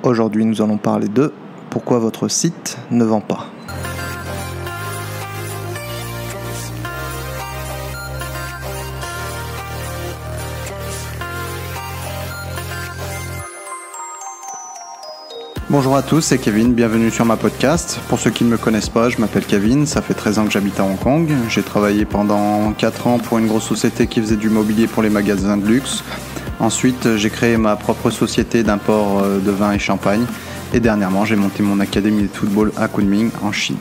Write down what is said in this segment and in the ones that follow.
Aujourd'hui, nous allons parler de pourquoi votre site ne vend pas. Bonjour à tous, c'est Kevin, bienvenue sur ma podcast. Pour ceux qui ne me connaissent pas, je m'appelle Kevin, ça fait 13 ans que j'habite à Hong Kong. J'ai travaillé pendant 4 ans pour une grosse société qui faisait du mobilier pour les magasins de luxe. Ensuite, j'ai créé ma propre société d'import de vin et champagne. Et dernièrement, j'ai monté mon académie de football à Kunming, en Chine.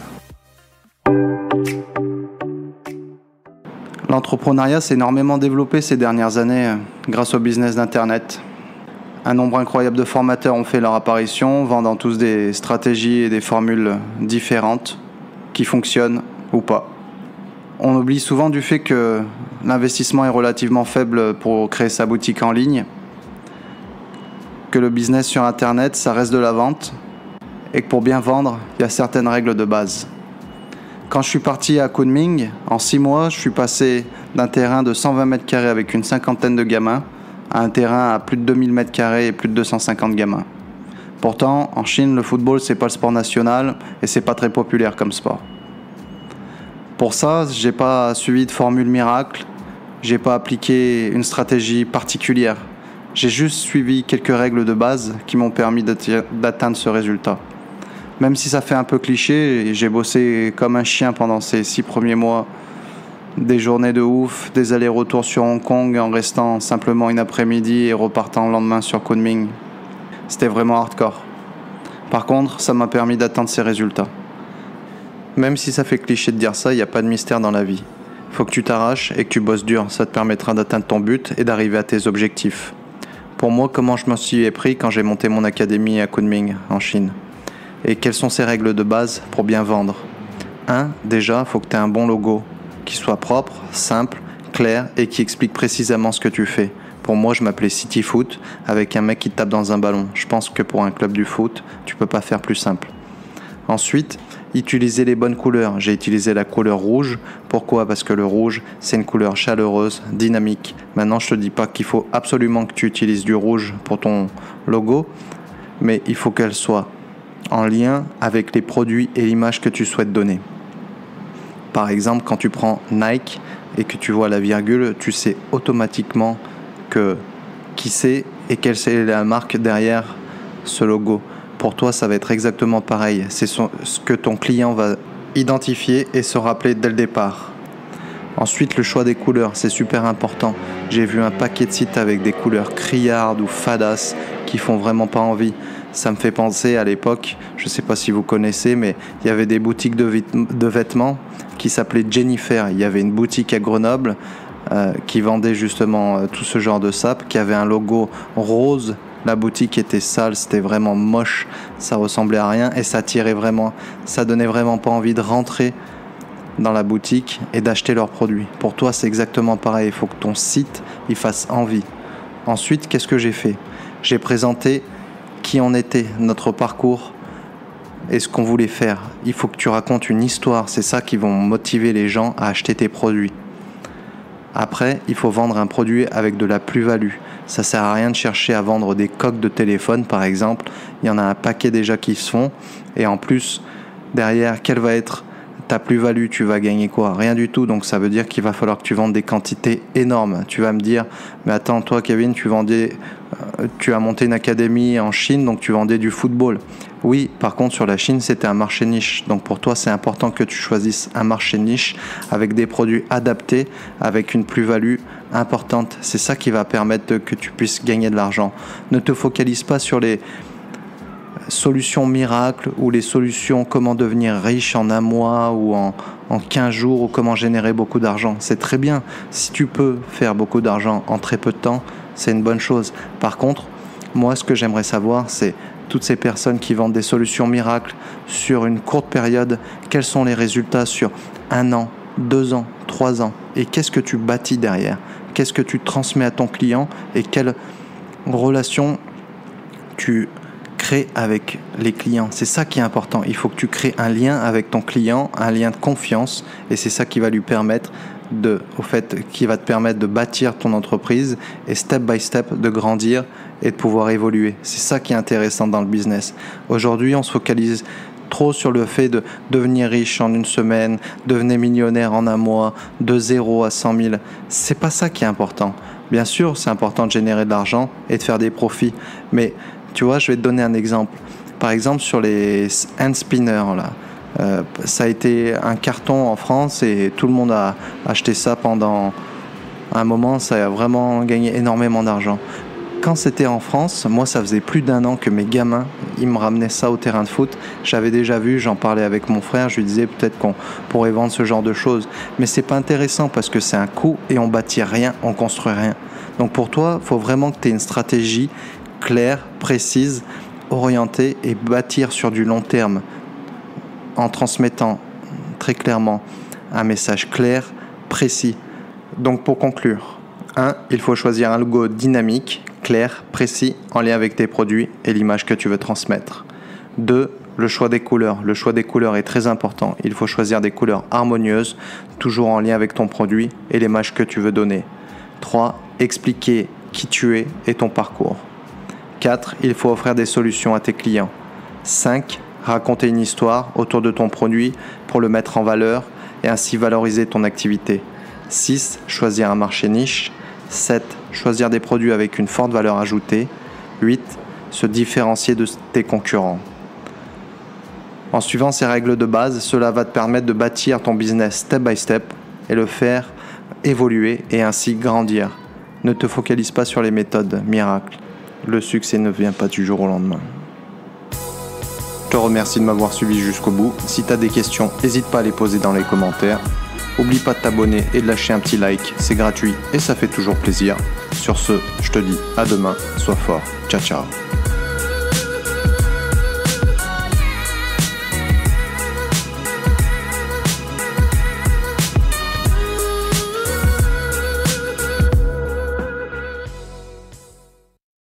L'entrepreneuriat s'est énormément développé ces dernières années grâce au business d'Internet. Un nombre incroyable de formateurs ont fait leur apparition, vendant tous des stratégies et des formules différentes qui fonctionnent ou pas. On oublie souvent du fait que l'investissement est relativement faible pour créer sa boutique en ligne, que le business sur Internet, ça reste de la vente, et que pour bien vendre, il y a certaines règles de base. Quand je suis parti à Kunming, en 6 mois, je suis passé d'un terrain de 120 mètres carrés avec une cinquantaine de gamins à un terrain à plus de 2000 mètres carrés et plus de 250 gamins. Pourtant, en Chine, le football, c'est pas le sport national et c'est pas très populaire comme sport. Pour ça, j'ai pas suivi de formule miracle, j'ai pas appliqué une stratégie particulière. J'ai juste suivi quelques règles de base qui m'ont permis d'atteindre ce résultat. Même si ça fait un peu cliché, j'ai bossé comme un chien pendant ces 6 premiers mois. Des journées de ouf, des allers-retours sur Hong Kong en restant simplement une après-midi et repartant le lendemain sur Kunming. C'était vraiment hardcore. Par contre, ça m'a permis d'atteindre ces résultats. Même si ça fait cliché de dire ça, il n'y a pas de mystère dans la vie. Il faut que tu t'arraches et que tu bosses dur, ça te permettra d'atteindre ton but et d'arriver à tes objectifs. Pour moi, comment je m'en suis pris quand j'ai monté mon académie à Kunming, en Chine. Et quelles sont ces règles de base pour bien vendre ? 1. Déjà, il faut que tu aies un bon logo, qui soit propre, simple, clair et qui explique précisément ce que tu fais. Pour moi, je m'appelais City Foot avec un mec qui tape dans un ballon. Je pense que pour un club du foot, tu peux pas faire plus simple. Ensuite, utiliser les bonnes couleurs. J'ai utilisé la couleur rouge. Pourquoi ? Parce que le rouge, c'est une couleur chaleureuse, dynamique. Maintenant, je te dis pas qu'il faut absolument que tu utilises du rouge pour ton logo, mais il faut qu'elle soit en lien avec les produits et l'image que tu souhaites donner. Par exemple, quand tu prends Nike et que tu vois la virgule, tu sais automatiquement qui c'est et quelle est la marque derrière ce logo. Pour toi, ça va être exactement pareil. C'est ce que ton client va identifier et se rappeler dès le départ. Ensuite, le choix des couleurs, c'est super important. J'ai vu un paquet de sites avec des couleurs criardes ou fadasses qui font vraiment pas envie. Ça me fait penser à l'époque, je ne sais pas si vous connaissez, mais il y avait des boutiques de vêtements qui s'appelaient Jennifer. Il y avait une boutique à Grenoble qui vendait justement tout ce genre de sapes, qui avait un logo rose. La boutique était sale, c'était vraiment moche, ça ressemblait à rien et ça tirait vraiment, ça donnait vraiment pas envie de rentrer dans la boutique et d'acheter leurs produits. Pour toi, c'est exactement pareil, il faut que ton site il fasse envie. Ensuite, qu'est-ce que j'ai fait ? J'ai présenté qui on était, notre parcours et ce qu'on voulait faire. Il faut que tu racontes une histoire, c'est ça qui va motiver les gens à acheter tes produits. Après, il faut vendre un produit avec de la plus-value. Ça sert à rien de chercher à vendre des coques de téléphone, par exemple. Il y en a un paquet déjà qui se font. Et en plus, derrière, quelle va être ta plus-value ? Tu vas gagner quoi ? Rien du tout. Donc ça veut dire qu'il va falloir que tu vendes des quantités énormes. Tu vas me dire, mais attends, toi Kevin, tu as monté une académie en Chine, donc tu vendais du football. Oui, par contre sur la Chine, c'était un marché niche. Donc pour toi, c'est important que tu choisisses un marché niche avec des produits adaptés, avec une plus-value importante. C'est ça qui va permettre que tu puisses gagner de l'argent. Ne te focalise pas sur les solutions miracles ou les solutions comment devenir riche en un mois ou en 15 jours ou comment générer beaucoup d'argent. C'est très bien. Si tu peux faire beaucoup d'argent en très peu de temps, c'est une bonne chose. Par contre, moi, ce que j'aimerais savoir, c'est toutes ces personnes qui vendent des solutions miracles sur une courte période, quels sont les résultats sur 1 an, 2 ans, 3 ans et qu'est-ce que tu bâtis derrière ? Qu'est-ce que tu transmets à ton client et quelle relation tu crées avec les clients. C'est ça qui est important. Il faut que tu crées un lien avec ton client, un lien de confiance et c'est ça qui va lui permettre au fait qui va te permettre de bâtir ton entreprise et step by step de grandir et de pouvoir évoluer. C'est ça qui est intéressant dans le business. Aujourd'hui, on se focalise trop sur le fait de devenir riche en une semaine, devenir millionnaire en un mois, de 0 à 100 000. C'est pas ça qui est important. Bien sûr, c'est important de générer de l'argent et de faire des profits. Mais tu vois, je vais te donner un exemple. Par exemple, sur les hand spinners, là, ça a été un carton en France et tout le monde a acheté ça pendant un moment. Ça a vraiment gagné énormément d'argent. Quand c'était en France, moi ça faisait plus d'1 an que mes gamins, ils me ramenaient ça au terrain de foot. J'avais déjà vu, j'en parlais avec mon frère, je lui disais peut-être qu'on pourrait vendre ce genre de choses. Mais c'est pas intéressant parce que c'est un coût et on bâtit rien, on construit rien. Donc pour toi, il faut vraiment que tu aies une stratégie claire, précise, orientée et bâtir sur du long terme en transmettant très clairement un message clair, précis. Donc pour conclure, 1. Il faut choisir un logo dynamique, clair, précis, en lien avec tes produits et l'image que tu veux transmettre. 2. Le choix des couleurs. Le choix des couleurs est très important. Il faut choisir des couleurs harmonieuses, toujours en lien avec ton produit et l'image que tu veux donner. 3. Expliquer qui tu es et ton parcours. 4. Il faut offrir des solutions à tes clients. 5. Raconter une histoire autour de ton produit pour le mettre en valeur et ainsi valoriser ton activité. 6. Choisir un marché niche. 7. Choisir des produits avec une forte valeur ajoutée. 8. Se différencier de tes concurrents. En suivant ces règles de base, cela va te permettre de bâtir ton business step by step et le faire évoluer et ainsi grandir. Ne te focalise pas sur les méthodes miracles. Le succès ne vient pas du jour au lendemain. Je te remercie de m'avoir suivi jusqu'au bout. Si tu as des questions, n'hésite pas à les poser dans les commentaires. Oublie pas de t'abonner et de lâcher un petit like, c'est gratuit et ça fait toujours plaisir. Sur ce, je te dis à demain, sois fort, ciao ciao.